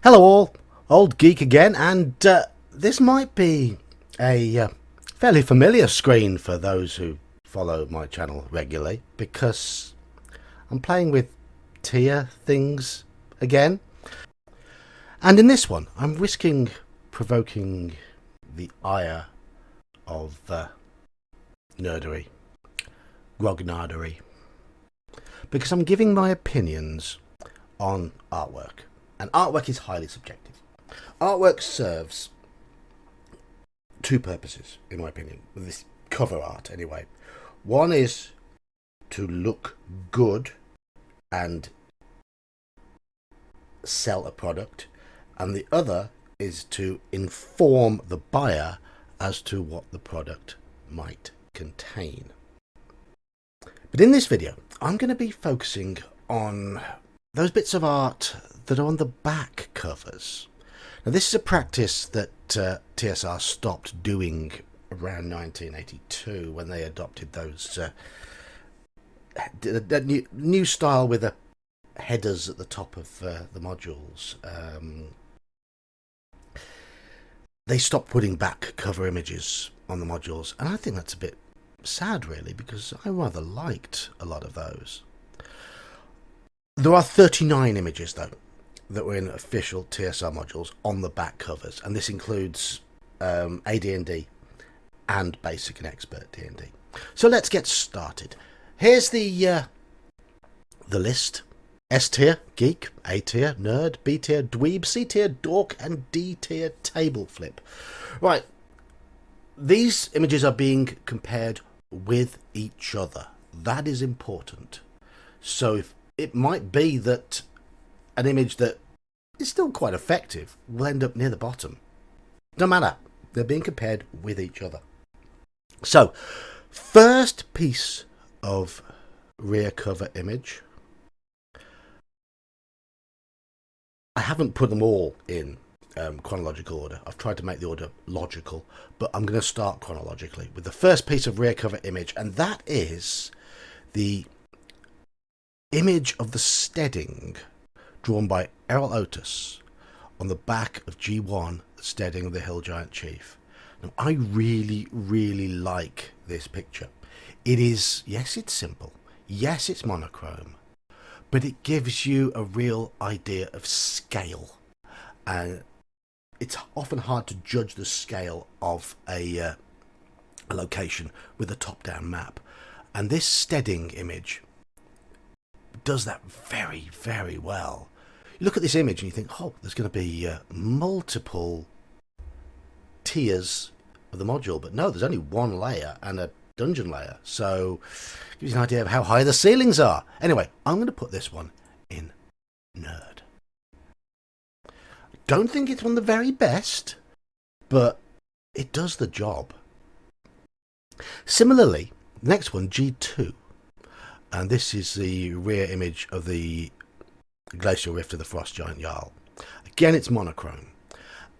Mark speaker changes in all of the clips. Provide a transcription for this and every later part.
Speaker 1: Hello all, old geek again, and this might be a fairly familiar screen for those who follow my channel regularly, because I'm playing with tier things again. And in this one, I'm risking provoking the ire of nerdery, grognardery, because I'm giving my opinions on artwork. And artwork is highly subjective. Artwork serves two purposes, in my opinion, with this cover art anyway. One is to look good and sell a product, and the other is to inform the buyer as to what the product might contain. But in this video, I'm going to be focusing on those bits of art that are on the back covers. Now, this is a practice that TSR stopped doing around 1982 when they adopted those that new style with the headers at the top of the modules. They stopped putting back cover images on the modules, and I think that's a bit sad, really, because I rather liked a lot of those. There are 39 images, though, that were in official TSR modules on the back covers, and this includes AD&D and Basic and Expert D&D. So let's get started. Here's the list. S tier, geek; A tier, nerd; B tier, dweeb; C tier, dork; and D tier, table flip. Right, these images are being compared with each other. That is important. So if it might be that an image that is still quite effective will end up near the bottom. No matter, they're being compared with each other. So, first piece of rear cover image. I haven't put them all in chronological order. I've tried to make the order logical, but I'm going to start chronologically with the first piece of rear cover image, and that is the image of the steading drawn by Errol Otis on the back of G1, the steading of the Hill Giant Chief. Now, I really like this picture. It is, yes, it's simple, yes, it's monochrome, but it gives you a real idea of scale. And it's often hard to judge the scale of a location with a top-down map, and this steading image does that very well. You look at this image and you think, oh, there's going to be multiple tiers of the module, but no, there's only one layer and a dungeon layer, so it gives you an idea of how high the ceilings are. Anyway, I'm going to put this one in nerd. Don't think it's one of the very best, but it does the job. Similarly, next one, G2. And this is the rear image of the Glacial Rift of the Frost Giant Jarl. Again, it's monochrome.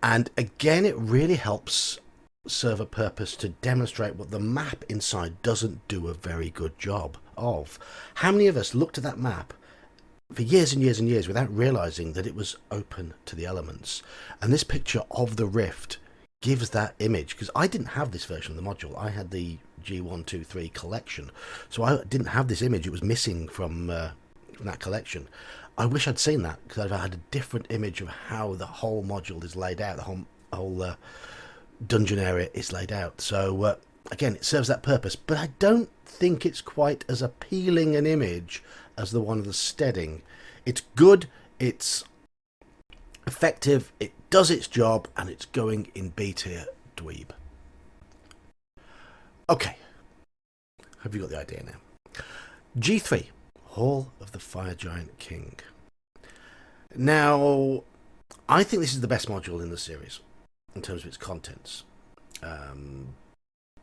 Speaker 1: And again, it really helps serve a purpose to demonstrate what the map inside doesn't do a very good job of. How many of us looked at that map for years and years without realizing that it was open to the elements? And this picture of the rift gives that image, because I didn't have this version of the module. I had the G1, 2, 3 collection, so I didn't have this image. It was missing from that collection. I wish I'd seen that, because I've had a different image of how the whole module is laid out, the whole dungeon area is laid out. So again, it serves that purpose, but I don't think it's quite as appealing an image as the one of the steading. It's good, it's effective, it does its job, and it's going in B tier dweeb. Okay, have you got the idea now? G3, Hall of the Fire Giant King. Now, I think this is the best module in the series in terms of its contents,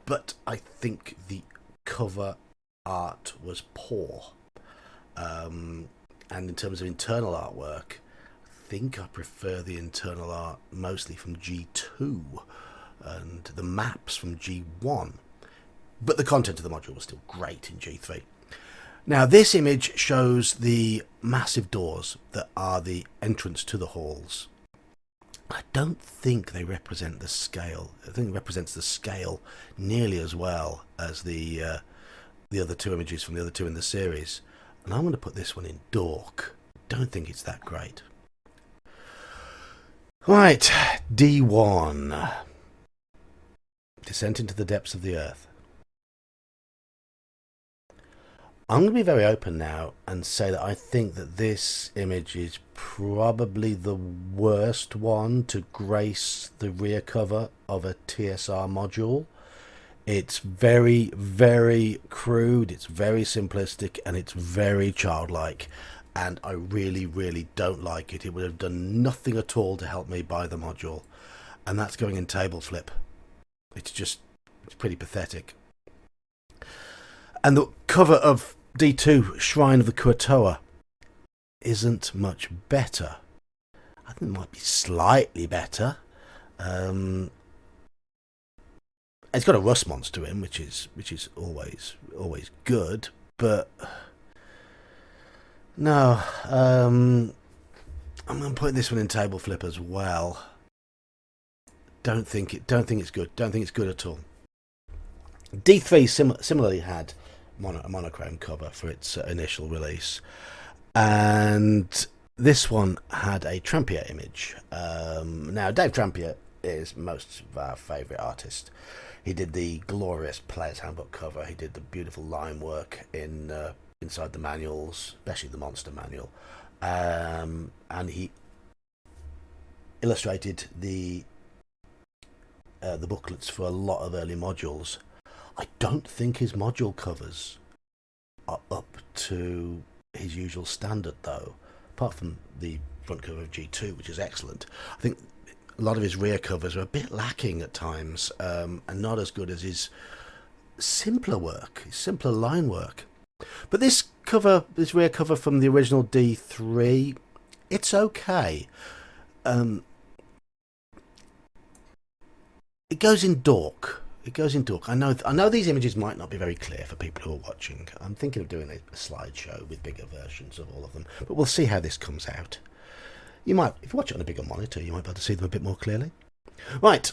Speaker 1: but I think the cover art was poor, and in terms of internal artwork, I think I prefer the internal art mostly from G2 and the maps from G1. But the content of the module was still great in G3. Now, this image shows the massive doors that are the entrance to the halls. I don't think they represent the scale. I think it represents the scale nearly as well as the other two images from the other two in the series. And I'm going to put this one in dork. Don't think it's that great. Right, D1. Descent into the depths of the earth. I'm going to be very open now and say that I think that this image is probably the worst one to grace the rear cover of a TSR module. It's very, very crude, it's very simplistic, and it's very childlike. And I really, really don't like it. It would have done nothing at all to help me buy the module. And that's going in table flip. It's pretty pathetic. And the cover of D2, Shrine of the Kuatoa, isn't much better. I think it might be slightly better. It's got a rust monster in, which is always good, but no. I'm going to put this one in table flip as well. Don't think it's good. Don't think it's good at all. D3 similarly had a monochrome cover for its initial release, and this one had a Trampier image. Now Dave Trampier is most of our favourite artist. He did the glorious Player's Handbook cover. He did the beautiful line work inside the manuals, especially the Monster Manual, and he illustrated the booklets for a lot of early modules. I don't think his module covers are up to his usual standard, though, apart from the front cover of G2, which is excellent. I think a lot of his rear covers are a bit lacking at times, and not as good as his simpler work, his simpler line work. But this rear cover from the original D3, it's okay. It goes in dork. I know these images might not be very clear for people who are watching. I'm thinking of doing a slideshow with bigger versions of all of them, but we'll see how this comes out. You might, if you watch it on a bigger monitor, you might be able to see them a bit more clearly. Right,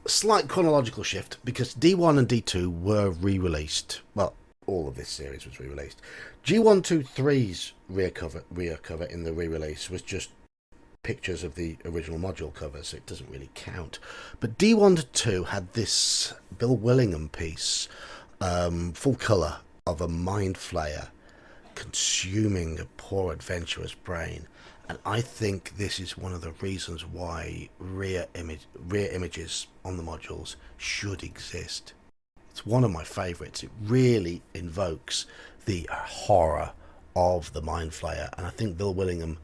Speaker 1: slight chronological shift, because D1 and D2 were re-released. Well, all of this series was re-released. G123's rear cover in the re-release was just pictures of the original module cover, so it doesn't really count. But D1 to 2 had this Bill Willingham piece, full colour, of a mind flayer consuming a poor adventurer's brain. And I think this is one of the reasons why rear images on the modules should exist. It's one of my favourites. It really invokes the horror of the mind flayer, and I think Bill Willingham,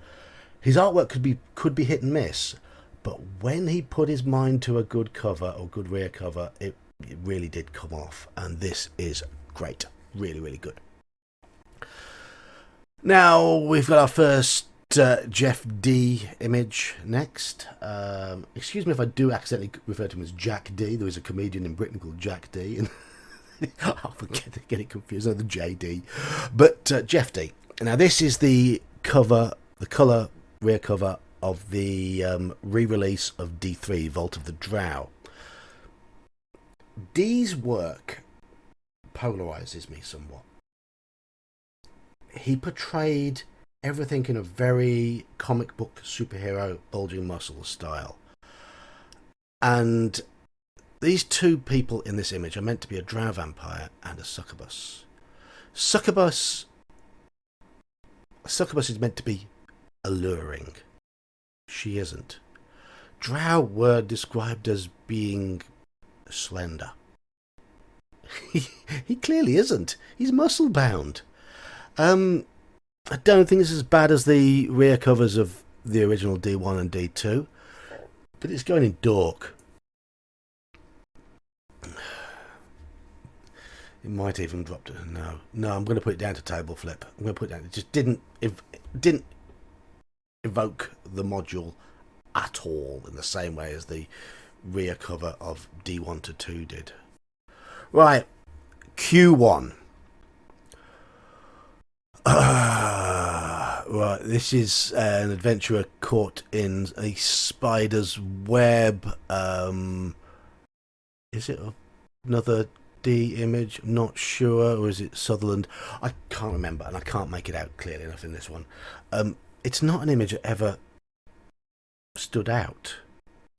Speaker 1: his artwork could be hit and miss, but when he put his mind to a good cover or good rear cover, it really did come off, and this is great. Really, really good. Now we've got our first Jeff D image next. Excuse me if I do accidentally refer to him as Jack D. There was a comedian in Britain called Jack D, and I often get it confused with the JD. But Jeff D. Now this is the cover, the colour rear cover of the re-release of D3, Vault of the Drow. D's work polarizes me somewhat. He portrayed everything in a very comic book superhero bulging muscles style. And these two people in this image are meant to be a drow vampire and a succubus. Succubus is meant to be alluring. She isn't. Drow were described as being slender. He clearly isn't. He's muscle bound. I don't think it's as bad as the rear covers of the original D1 and D2, but it's going in dork. It might even drop to no. I'm going to put it down to table flip. I'm going to put it down. It just didn't evoke the module at all in the same way as the rear cover of D1 to 2 did. Right, Q1. Right, this is an adventurer caught in a spider's web. Is it another D image? I'm not sure. Or is it Sutherland? I can't remember, and I can't make it out clearly enough in this one. It's not an image that ever stood out.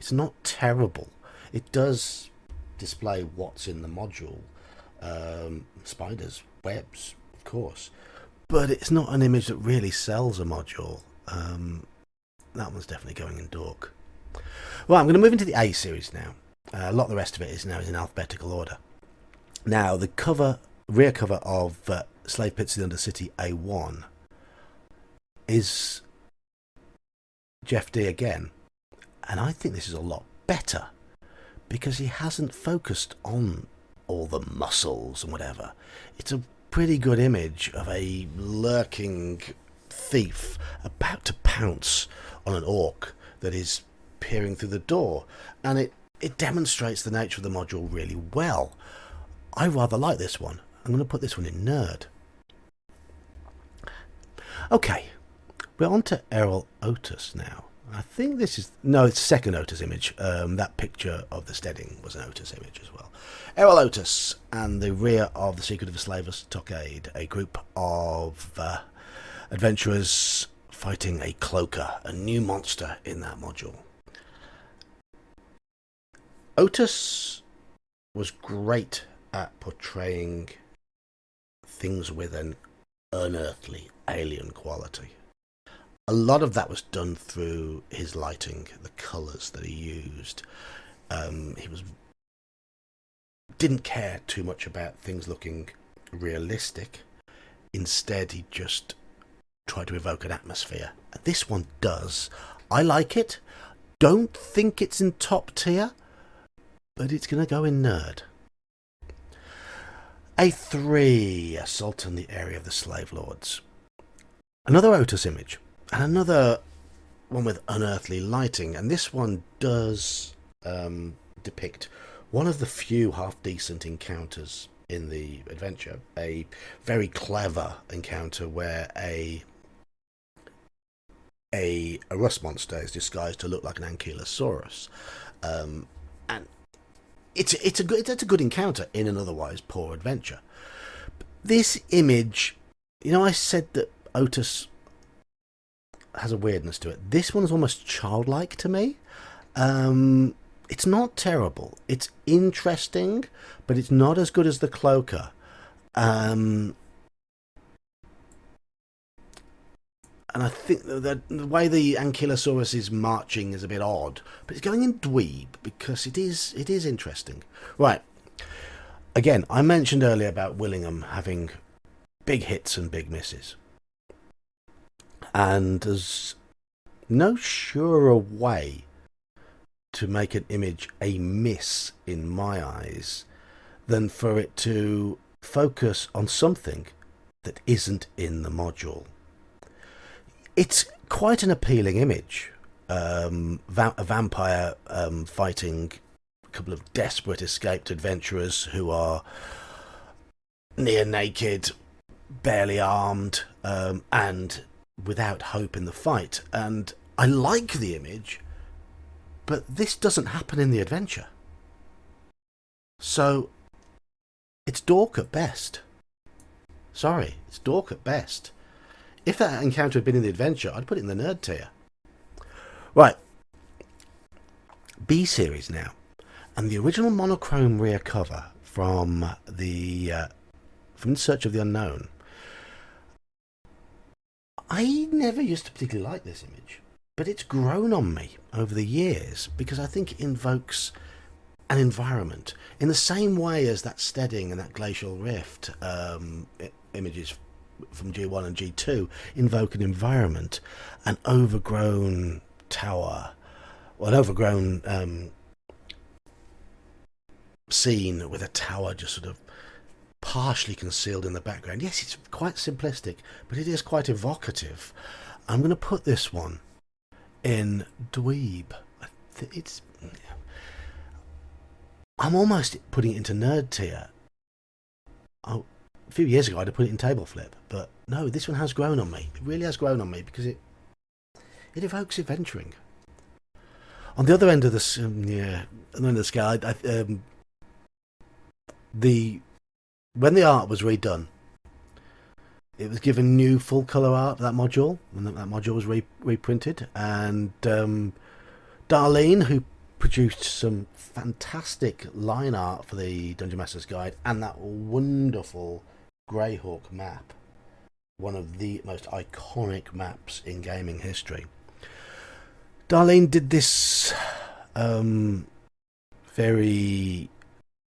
Speaker 1: It's not terrible. It does display what's in the module. Spiders, webs, of course. But it's not an image that really sells a module. That one's definitely going in dork. Well, I'm going to move into the A series now. A lot of the rest of it is now in alphabetical order. Now, the rear cover of Slave Pits in the Undercity A1 is Jeff D again. And I think this is a lot better because he hasn't focused on all the muscles and whatever. It's a pretty good image of a lurking thief about to pounce on an orc that is peering through the door, and it demonstrates the nature of the module really well. I rather like this one. I'm going to put this one in nerd. Okay, we're on to Errol Otis now. I think this is... No, it's second Otis image. That picture of the steading was an Otis image as well. Errol Otis and the rear of The Secret of a Slaver's Stockade, a group of adventurers fighting a cloaker, a new monster in that module. Otis was great at portraying things with an unearthly, alien quality. A lot of that was done through his lighting, the colours that he used. He didn't care too much about things looking realistic. Instead, he just tried to evoke an atmosphere. This one does. I like it. Don't think it's in top tier, but it's going to go in nerd. A3, Assault on the Area of the Slave Lords. Another Otis image. And another one with unearthly lighting, and this one does depict one of the few half-decent encounters in the adventure. A very clever encounter where a rust monster is disguised to look like an ankylosaurus, and it's a good encounter in an otherwise poor adventure. This image, I said that Otis has a weirdness to it. This one's almost childlike to me. It's not terrible. It's interesting, but it's not as good as the cloaker. And I think that the way the Ankylosaurus is marching is a bit odd, but it's going in dweeb because it is interesting. Right. Again, I mentioned earlier about Willingham having big hits and big misses. And there's no surer way to make an image a miss in my eyes than for it to focus on something that isn't in the module. It's quite an appealing image. A vampire fighting a couple of desperate escaped adventurers who are near naked, barely armed, and without hope in the fight. And I like the image, but this doesn't happen in the adventure. So it's dork at best. Sorry, it's dork at best. If that encounter had been in the adventure, I'd put it in the nerd tier. Right. B series now. And the original monochrome rear cover from In Search of the Unknown. I never used to particularly like this image, but it's grown on me over the years because I think it invokes an environment in the same way as that steading and that glacial rift images from G1 and G2 invoke an environment, an overgrown tower, or an overgrown scene with a tower just sort of partially concealed in the background. Yes, it's quite simplistic, but it is quite evocative. I'm going to put this one in dweeb. I'm almost putting it into nerd tier. A few years ago I'd have put it in table flip, but no, this one has grown on me. It really has grown on me because it evokes adventuring. On the other end of the on the end of the scale, the when the art was redone, it was given new full color art. That module, and that module was reprinted, and Darlene, who produced some fantastic line art for the Dungeon Master's Guide, and that wonderful Greyhawk map, one of the most iconic maps in gaming history. Darlene did this very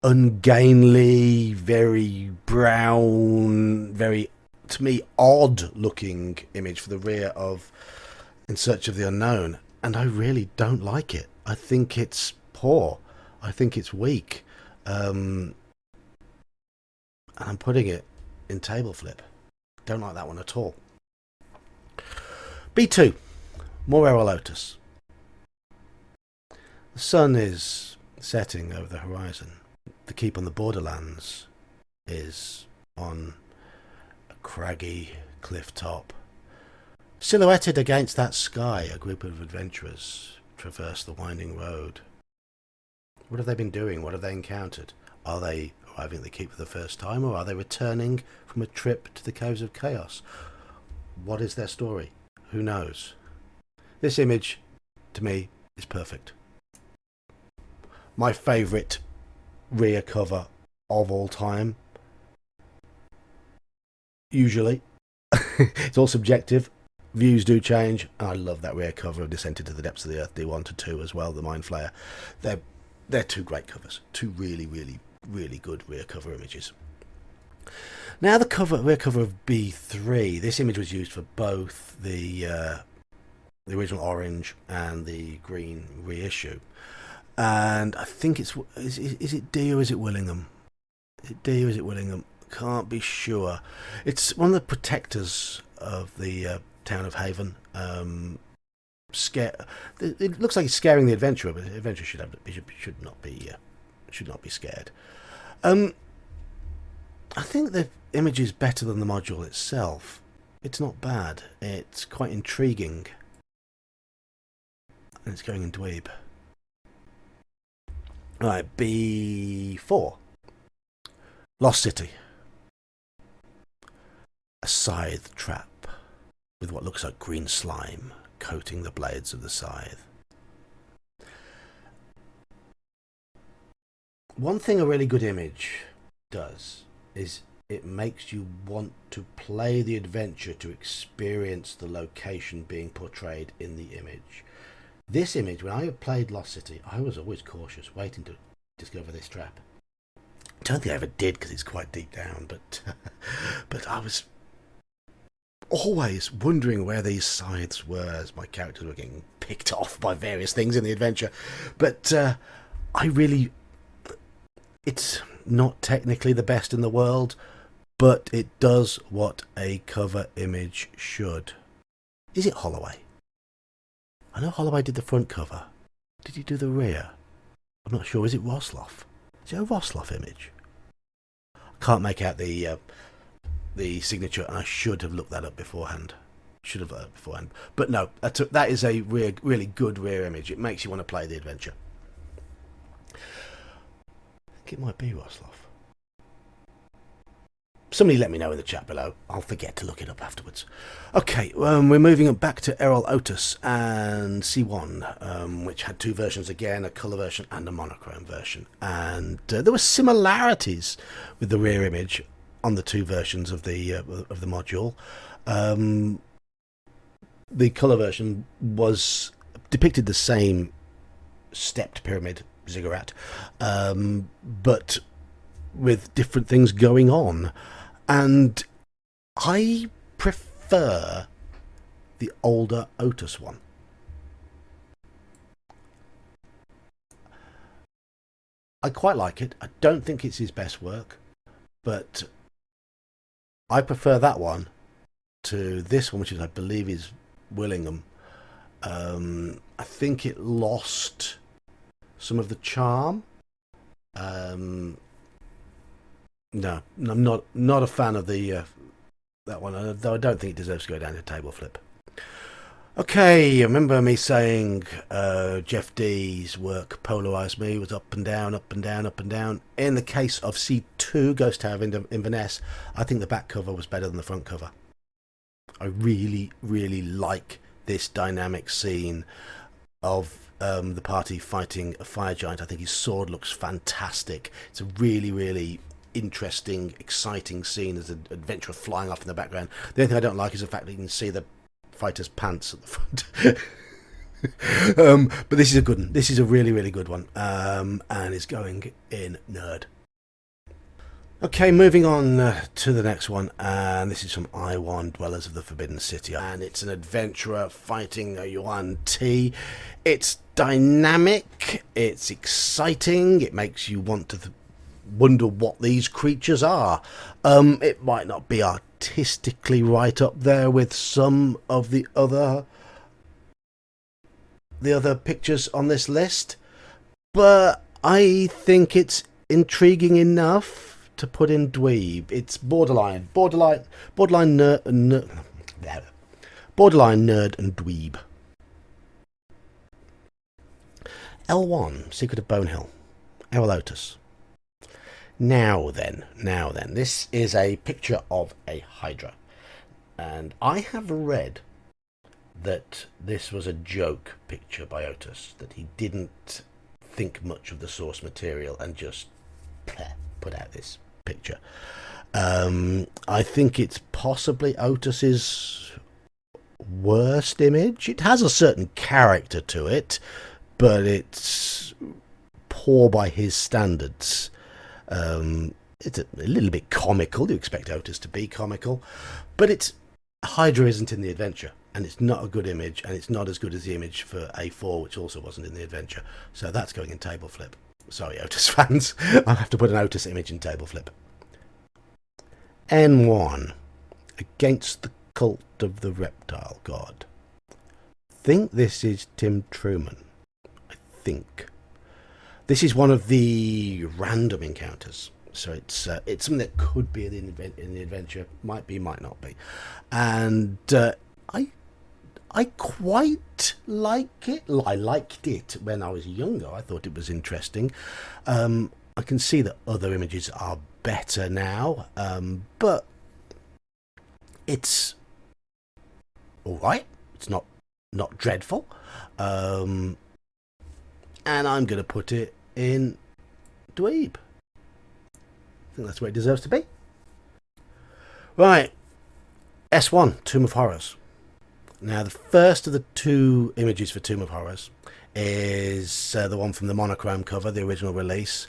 Speaker 1: ungainly, very brown, very, to me, odd looking image for the rear of In Search of the Unknown, and I really don't like it. I think it's poor. I think it's weak. And I'm putting it in table flip. Don't like that one at all. B2, Morero Lotus. The sun is setting over the horizon. The keep on the Borderlands is on a craggy cliff top. Silhouetted against that sky, a group of adventurers traverse the winding road. What have they been doing? What have they encountered? Are they arriving at the keep for the first time, or are they returning from a trip to the Caves of Chaos? What is their story? Who knows? This image, to me, is perfect. My favourite rear cover of all time. Usually. It's all subjective. Views do change. I love that rear cover of Descent into the Depths of the Earth D1 to 2 as well, the Mind Flayer. They're two great covers. Two really, really, really good rear cover images. Now the rear cover of B3. This image was used for both the original orange and the green reissue. And I think is it D or is it Willingham? Is it D or is it Willingham? Can't be sure. It's one of the protectors of the town of Haven. It looks like it's scaring the adventurer, but the adventurer should not be scared. I think the image is better than the module itself. It's not bad. It's quite intriguing, and it's going in dweeb. Right, B4. Lost City. A scythe trap with what looks like green slime coating the blades of the scythe. One thing a really good image does is it makes you want to play the adventure to experience the location being portrayed in the image. This image, when I played Lost City, I was always cautious, waiting to discover this trap. I don't think I ever did because it's quite deep down, but I was always wondering where these scythes were as my characters were getting picked off by various things in the adventure. But it's not technically the best in the world, but it does what a cover image should. Is it Holloway? I know Holloway did the front cover. Did he do the rear? I'm not sure. Is it Rosloff? Is it a Rosloff image? I can't make out the signature, and I should have looked that up beforehand. But no, that is a really good rear image. It makes you want to play the adventure. I think it might be Rosloff. Somebody let me know in the chat below. I'll forget to look it up afterwards. Okay, we're moving back to Errol Otis and C1, which had two versions again, a colour version and a monochrome version. And there were similarities with the rear image on the two versions of the module. The colour version depicted the same stepped pyramid ziggurat, but with different things going on. And I prefer the older Otis one. I quite like it. I don't think it's his best work, but I prefer that one to this one, which I believe is Willingham. I think it lost some of the charm. No, I'm not a fan of the that one, though I don't think it deserves to go down to table flip. Okay, remember me saying Jeff D's work polarised me, was up and down, up and down, up and down. In the case of C2, Ghost Tower of Inverness, I think the back cover was better than the front cover. I really, really like this dynamic scene of the party fighting a fire giant. I think his sword looks fantastic. It's a really, really interesting, exciting scene as an adventurer flying off in the background. The only thing I don't like is the fact that you can see the fighter's pants at the front. But this is a good one. This is a really, really good one, and it's going in nerd. Okay, moving on to the next one, and this is from I1, Dwellers of the Forbidden City, and it's an adventurer fighting a Yuan Ti. It's dynamic, it's exciting, it makes you want to wonder what these creatures are. It might not be artistically right up there with some of the other pictures on this list, but I think it's intriguing enough to put in dweeb. It's borderline nerd and dweeb. L1, Secret of Bonehill, Errol Otis. Now then, this is a picture of a Hydra, and I have read that this was a joke picture by Otis, that he didn't think much of the source material and just put out this picture. I think it's possibly Otis's worst image. It has a certain character to it, but it's poor by his standards. It's a little bit comical. You expect Otis to be comical, but Hydra isn't in the adventure, and it's not a good image, and it's not as good as the image for A4, which also wasn't in the adventure. So that's going in table flip. Sorry, Otis fans. I'll have to put an Otis image in table flip. N1, Against the Cult of the Reptile God. Think this is Tim Truman. I think. This is one of the random encounters. So it's something that could be in the adventure. Might be, might not be. And I quite like it. I liked it when I was younger. I thought it was interesting. I can see that other images are better now, but it's all right. It's not dreadful, and I'm going to put it in dweeb. I think that's where it deserves to be. Right, S1, Tomb of Horrors. Now, the first of the two images for Tomb of Horrors is the one from the monochrome cover, the original release,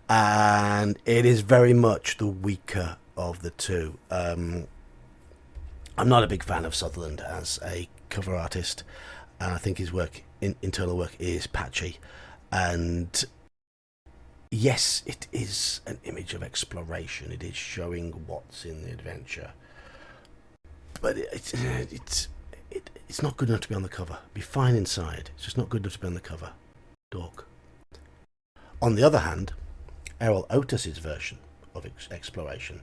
Speaker 1: and it is very much the weaker of the two. I'm not a big fan of Sutherland as a cover artist, and I think his internal work is patchy. And yes, it is an image of exploration. It is showing what's in the adventure, but it's not good enough to be on the cover. It'd be fine inside. It's just not good enough to be on the cover. Dork. On the other hand, Errol Otis's version of exploration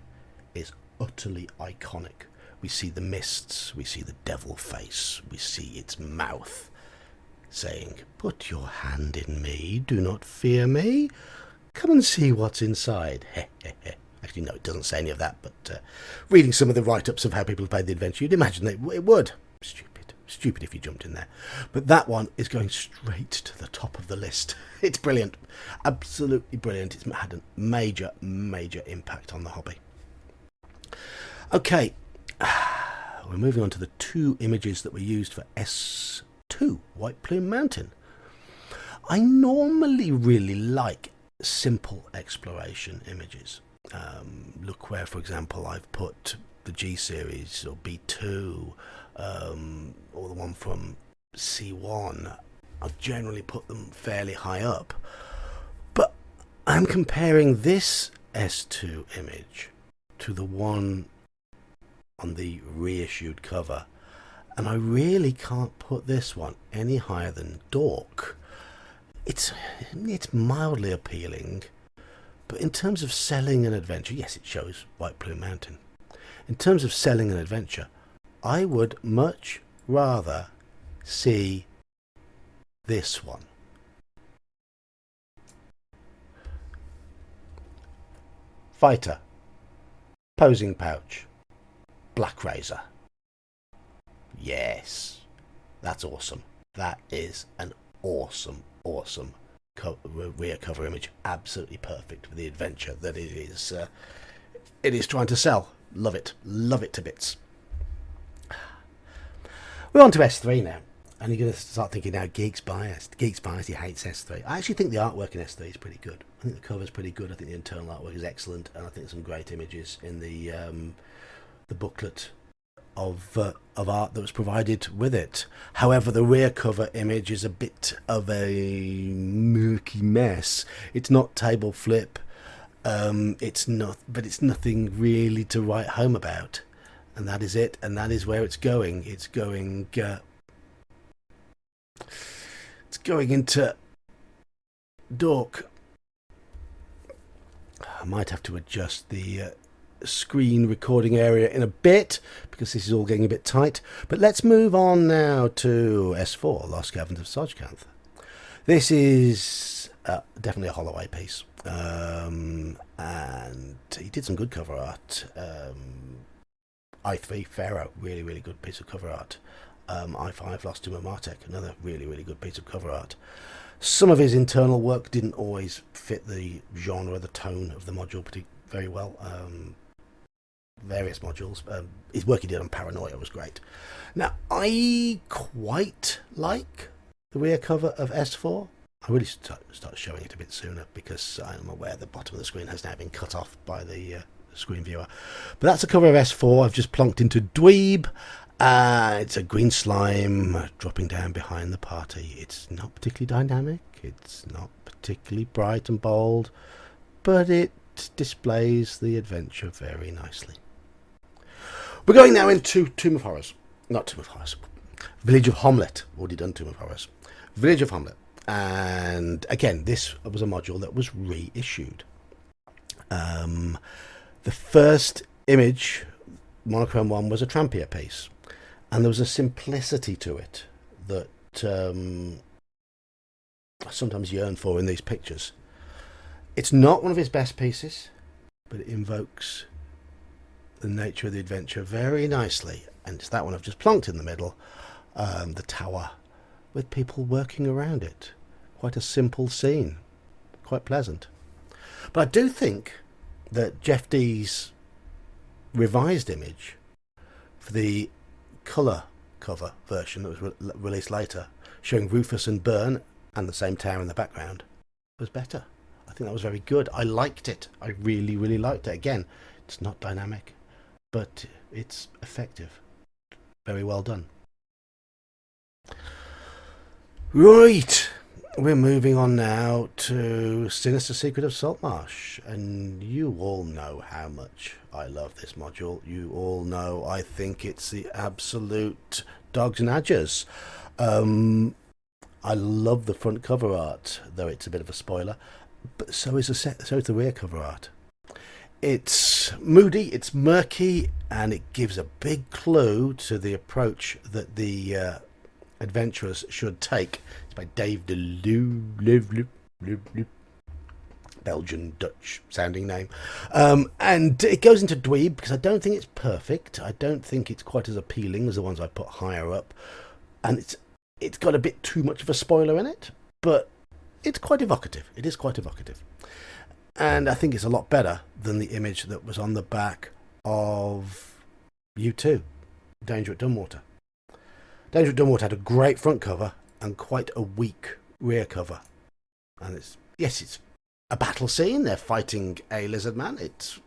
Speaker 1: is utterly iconic. We see the mists, we see the devil face, we see its mouth saying, "Put your hand in me, do not fear me. Come and see what's inside." Actually, no, it doesn't say any of that, but reading some of the write-ups of how people played the adventure, you'd imagine that it would. Stupid if you jumped in there. But that one is going straight to the top of the list. It's brilliant. Absolutely brilliant. It's had a major impact on the hobby. Okay, we're moving on to the two images that were used for S2, White Plume Mountain. I normally really like simple exploration images. Look where, for example, I've put the G series or B2, or the one from C1. I've generally put them fairly high up, but I'm comparing this S2 image to the one on the reissued cover, and I really can't put this one any higher than Dork. It's mildly appealing, but in terms of selling an adventure, yes, it shows White Plume Mountain. in terms of selling an adventure, I would much rather see this one. Fighter, posing pouch, black razor. Yes, that's awesome. That is an awesome rear cover image. Absolutely perfect for the adventure that it is trying to sell. Love it to bits. We're on to S3 now, and you're going to start thinking now, Geek's biased. Geek's biased, he hates S3. I actually think the artwork in S3 is pretty good. I think the cover's pretty good. I think the internal artwork is excellent, and I think there's some great images in the booklet of art that was provided with it. However, the rear cover image is a bit of a murky mess. It's not table flip. It's nothing really to write home about. And that is it, and that is where it's going. It's going into Dork. I might have to adjust the screen recording area in a bit, because this is all getting a bit tight. But let's move on now to S4, Lost Caverns of Sargekanth. This is definitely a Holloway piece. And he did some good cover art. I3 Pharaoh, really good piece of cover art. I5 Lost Tomb of Martek, another really good piece of cover art. Some of his internal work didn't always fit the genre, the tone of the module very well. Various modules. His work he did on Paranoia was great. Now, I quite like the rear cover of S4. I really start showing it a bit sooner, because I'm aware the bottom of the screen has now been cut off by the screen viewer. But that's a cover of S4. I've just plonked into Dweeb. It's a green slime dropping down behind the party. It's not particularly dynamic. It's not particularly bright and bold, but it displays the adventure very nicely. We're going now into Tomb of Horrors. Not Tomb of Horrors. Village of Hommlet. Already done Tomb of Horrors. Village of Hommlet. And again, this was a module that was reissued. The first image, monochrome one, was a Trampier piece, and there was a simplicity to it that I sometimes yearn for in these pictures. It's not one of his best pieces, but it invokes the nature of the adventure very nicely, and it's that one I've just plonked in the middle, the tower, with people working around it. Quite a simple scene, quite pleasant. But I do think that Jeff Dee's revised image for the colour cover version that was released later, showing Rufus and Byrne and the same tower in the background, was better. I think that was very good. I liked it. I really liked it. Again, it's not dynamic, but it's effective. Very well done. Right, we're moving on now to Sinister Secret of Saltmarsh, and you all know how much I love this module. You all know I think it's the absolute dogs and adgers. I love the front cover art, though it's a bit of a spoiler, but so is the rear cover art. It's moody, it's murky, and it gives a big clue to the approach that the adventurers should take. It's by Dave Deleu, Belgian Dutch sounding name, and it goes into dweeb because I don't think it's perfect. I don't think it's quite as appealing as the ones I put higher up, and it's got a bit too much of a spoiler in it, but it's quite evocative. It is quite evocative, and I think it's a lot better than the image that was on the back of U2, Danger at Dunwater. Danger at Dunwater had a great front cover and quite a weak rear cover. And it's a battle scene. They're fighting a lizard man. It's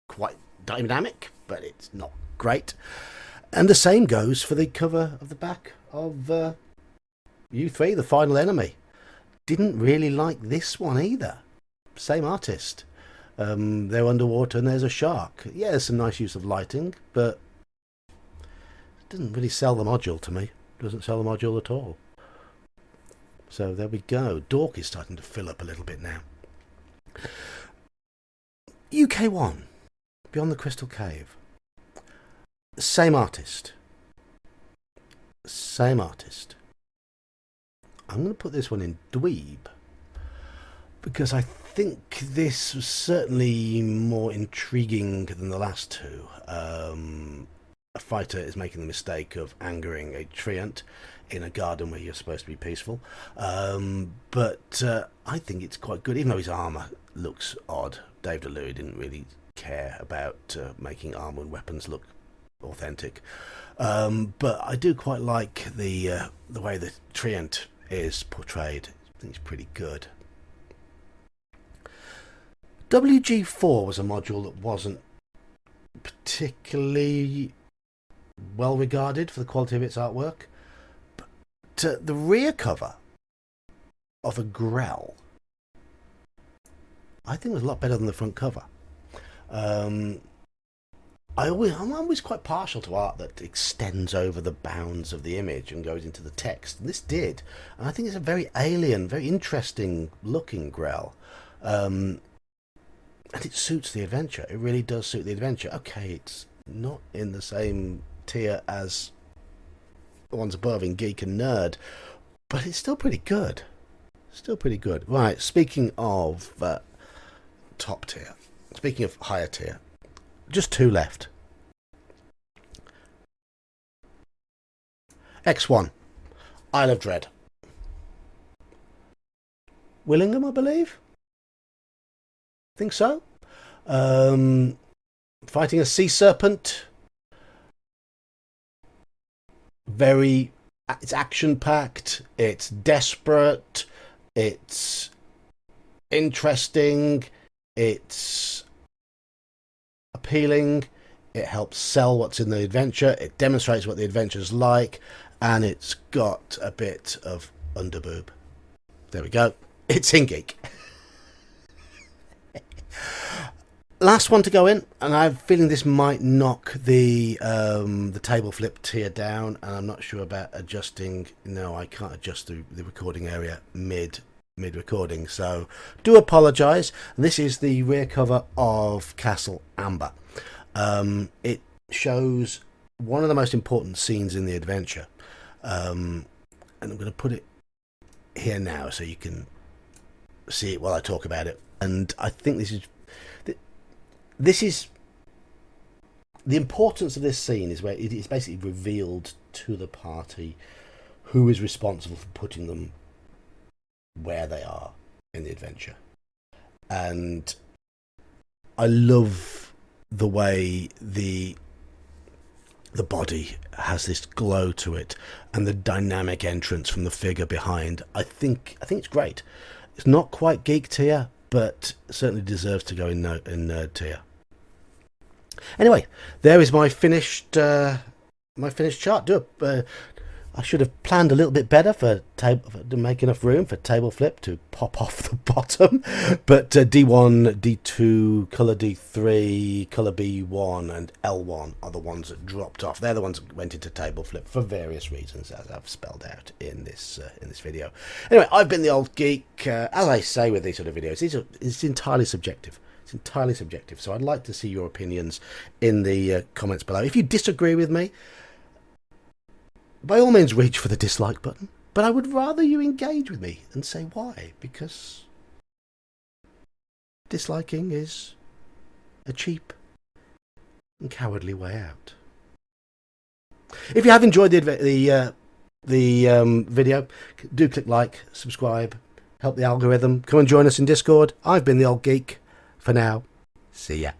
Speaker 1: quite dynamic, but it's not great. And the same goes for the cover of the back of U3, The Final Enemy. Didn't really like this one either. Same artist. They're underwater and there's a shark. Yeah, there's some nice use of lighting, but doesn't really sell the module to me. Doesn't sell the module at all. So there we go. Dork is starting to fill up a little bit now. UK1, Beyond the Crystal Cave. Same artist. Same artist. I'm going to put this one in Dweeb, because I think this was certainly more intriguing than the last two. A fighter is making the mistake of angering a treant in a garden where you're supposed to be peaceful. But I think it's quite good, even though his armour looks odd. Dave DeLuey didn't really care about making armour and weapons look authentic. But I do quite like the way the treant is portrayed. I think it's pretty good. WG4 was a module that wasn't particularly well regarded for the quality of its artwork, but the rear cover of a Grell I think was a lot better than the front cover. I'm always quite partial to art that extends over the bounds of the image and goes into the text. And this did, and I think it's a very alien, very interesting looking Grell. And it suits the adventure. It really does suit the adventure. Okay, it's not in the same tier as the ones above in Geek and Nerd, but it's still pretty good. Still pretty good. Right, speaking of top tier, speaking of higher tier, just two left. X1, Isle of Dread. Willingham, I believe? Think so. Fighting a sea serpent. It's action-packed, it's desperate, it's interesting, it's appealing, it helps sell what's in the adventure, it demonstrates what the adventure's like, and it's got a bit of underboob. There we go. It's in Geek. Last one to go in, and I'm feeling this might knock the table flip tier down, and I'm not sure about adjusting. No, I can't adjust the recording area mid recording, so do apologise. This is the rear cover of Castle Amber. It shows one of the most important scenes in the adventure, and I'm going to put it here now so you can see it while I talk about it. And I think this is the importance of this scene, is where it is basically revealed to the party who is responsible for putting them where they are in the adventure. And I love the way the body has this glow to it, and the dynamic entrance from the figure behind. I think it's great. It's not quite Geek tier, but certainly deserves to go in Nerd tier. Anyway, there is my finished chart. I should have planned a little bit better to make enough room for table flip to pop off the bottom. But D1, D2, colour D3, colour B1 and L1 are the ones that dropped off. They're the ones that went into table flip for various reasons, as I've spelled out in this video. Anyway, I've been the Old Geek. As I say with these sort of videos, it's entirely subjective. It's entirely subjective. So I'd like to see your opinions in the comments below. If you disagree with me, by all means reach for the dislike button, but I would rather you engage with me and say why, because disliking is a cheap and cowardly way out. If you have enjoyed the video, do click like, subscribe, help the algorithm. Come and join us in Discord. I've been the Old Geek. For now, see ya.